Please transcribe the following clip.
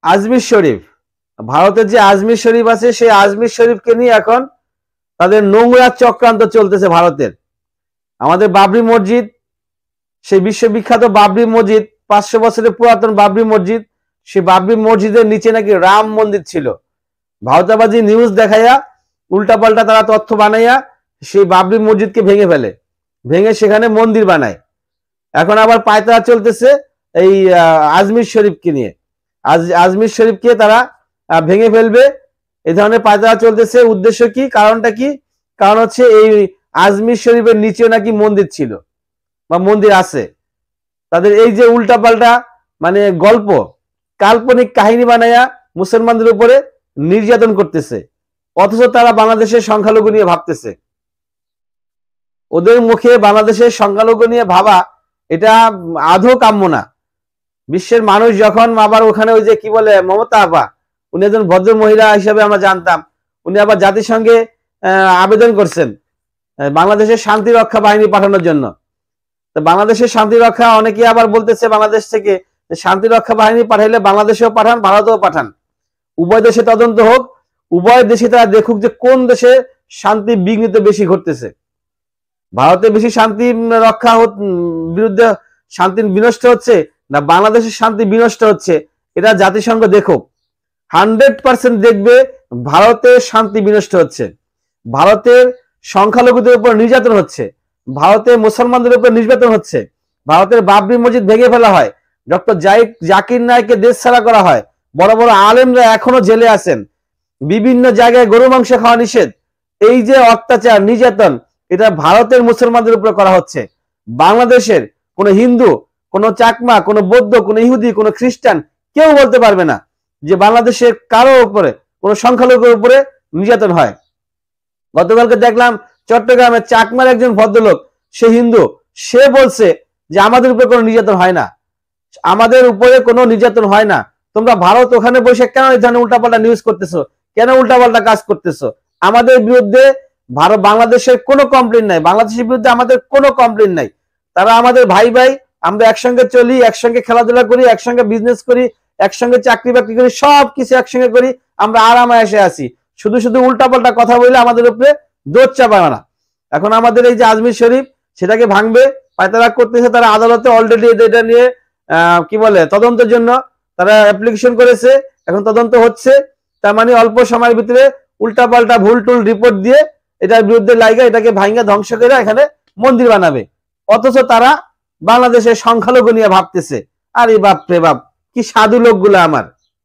আজমির শরীফ, ভারতের যে আজমির শরীফ আছে সেই আজমির শরীফকে নিয়ে এখন তাদের নোংরা চক্রান্ত চলতেছে ভারতের। আমাদের বাবরি মসজিদ, সেই বিশ্ববিখ্যাত বাবরি মসজিদ, 500 বছরের পুরাতন বাবরি মসজিদ, সেই বাবরি মসজিদের নিচে নাকি রাম মন্দির ছিল। ভারতাবাজি নিউজ দেখাইয়া উল্টাপাল্টা তারা তথ্য বানাইয়া সেই বাবরি মসজিদকে ভেঙে ফেলে, ভেঙে সেখানে মন্দির বানায়। এখন আবার পায়তারা চলতেছে এই আজমির শরীফকে নিয়ে। আজমির শরীফকে তারা ভেঙে ফেলবে, এই ধরনের পায়তারা চলতেছে। উদ্দেশ্য কি, কারণটা কি? কারণ হচ্ছে এই আজমির শরীফের নিচে নাকি মন্দির ছিল বা মন্দির আছে। তাদের এই যে উল্টাপাল্টা মানে গল্প, কাল্পনিক কাহিনী বানাইয়া মুসলমানদের উপরে নির্যাতন করতেছে, অথচ তারা বাংলাদেশের সংখ্যালঘু নিয়ে ভাবতেছে। ওদের মুখে বাংলাদেশের সংখ্যালঘু নিয়ে ভাবা এটা আদৌ কাম্য না। বিশ্বের মানুষ যখন আবার ওখানে ওই যে কি বলে মমতা আপা, উনি একজন ভদ্র মহিলা হিসেবে আমরা জানতাম, উনি আবার জাতিসংঘে আবেদন করছেন বাংলাদেশের শান্তি রক্ষা বাহিনী পাঠানোর জন্য। তো বাংলাদেশের শান্তি রক্ষা, অনেকে আবার বলতেছে বাংলাদেশ থেকে শান্তি রক্ষা বাহিনী পাঠাইলে বাংলাদেশেও পাঠান, ভারতেও পাঠান, উভয় দেশে তদন্ত হোক, উভয় দেশে তারা দেখুক যে কোন দেশে শান্তি বিঘ্নিত বেশি ঘটতেছে। ভারতে বেশি শান্তি রক্ষা বিরুদ্ধে শান্তি বিনষ্ট হচ্ছে না বাংলাদেশের শান্তি বিনষ্ট হচ্ছে, এটা জাতিসংঘ দেখুক। 100% দেখবে ভারতের শান্তি বিনষ্ট হচ্ছে, ভারতের সংখ্যালঘুদের উপর নির্যাতন হচ্ছে, ভারতের মুসলমানদের উপর নির্যাতন হচ্ছে, ভারতের বাবরি মসজিদ ভেঙে ফেলা হয়, ডক্টর জাকির নায়েককে দেশ ছাড়া করা হয়, বড় বড় আলেমরা এখনো জেলে আছেন, বিভিন্ন জায়গায় গরু মাংস খাওয়া নিষেধ। এই যে অত্যাচার নির্যাতন, এটা ভারতের মুসলমানদের উপর করা হচ্ছে। বাংলাদেশের কোন হিন্দু, কোন চাকমা, কোন বৌদ্ধ, কোন ইহুদি, কোন খ্রিস্টান কেউ বলতে পারবে না যে বাংলাদেশের কারো উপরে, কোন সংখ্যালঘুর উপরে নির্যাতন হয়। গতকালকে দেখলাম চট্টগ্রামের চাকমার একজন ভদ্রলোক, সে হিন্দু, সে বলছে যে আমাদের উপরে কোনো নির্যাতন হয় না, আমাদের উপরে কোনো নির্যাতন হয় না। তোমরা ভারত ওখানে বসে কেন এই ধরনের উল্টাপাল্টা নিউজ করতেছো, কেন উল্টাপাল্টা কাজ করতেছো? আমাদের বিরুদ্ধে ভারত, বাংলাদেশের কোনো কমপ্লেন নাই, বাংলাদেশের বিরুদ্ধে আমাদের কোনো কমপ্লেন নাই। তারা আমাদের ভাই ভাই, আমরা একসঙ্গে চলি, একসঙ্গে খেলাধুলা করি, একসঙ্গে বিজনেস করি, একসঙ্গে চাকরি বাকরি করি, সব কিছু একসঙ্গে করি, আমরা আরামে এসে আছি। শুধু শুধু উল্টাপাল্টা কথা বলে আমাদের উপরে দোষ চাপাবে না। এখন আমাদের এই যে আজমির শরীফ, সেটাকে ভাঙবে, পায়তারা করতেছে। তারা আদালতে অলরেডি এটা নিয়ে কি বলে তদন্তের জন্য তারা অ্যাপ্লিকেশন করেছে, এখন তদন্ত হচ্ছে। তার মানে অল্প সময়ের ভিতরে উল্টাপাল্টা ভুল টুল রিপোর্ট দিয়ে এটার বিরুদ্ধে লাইগা এটাকে ভাঙা ধ্বংস করে এখানে মন্দির বানাবে, অথচ তারা বাংলাদেশের সংখ্যালঘু নিয়ে ভাবতেছে। আরে বাপ রে বাপ, কি সাধু লোকগুলো আমার।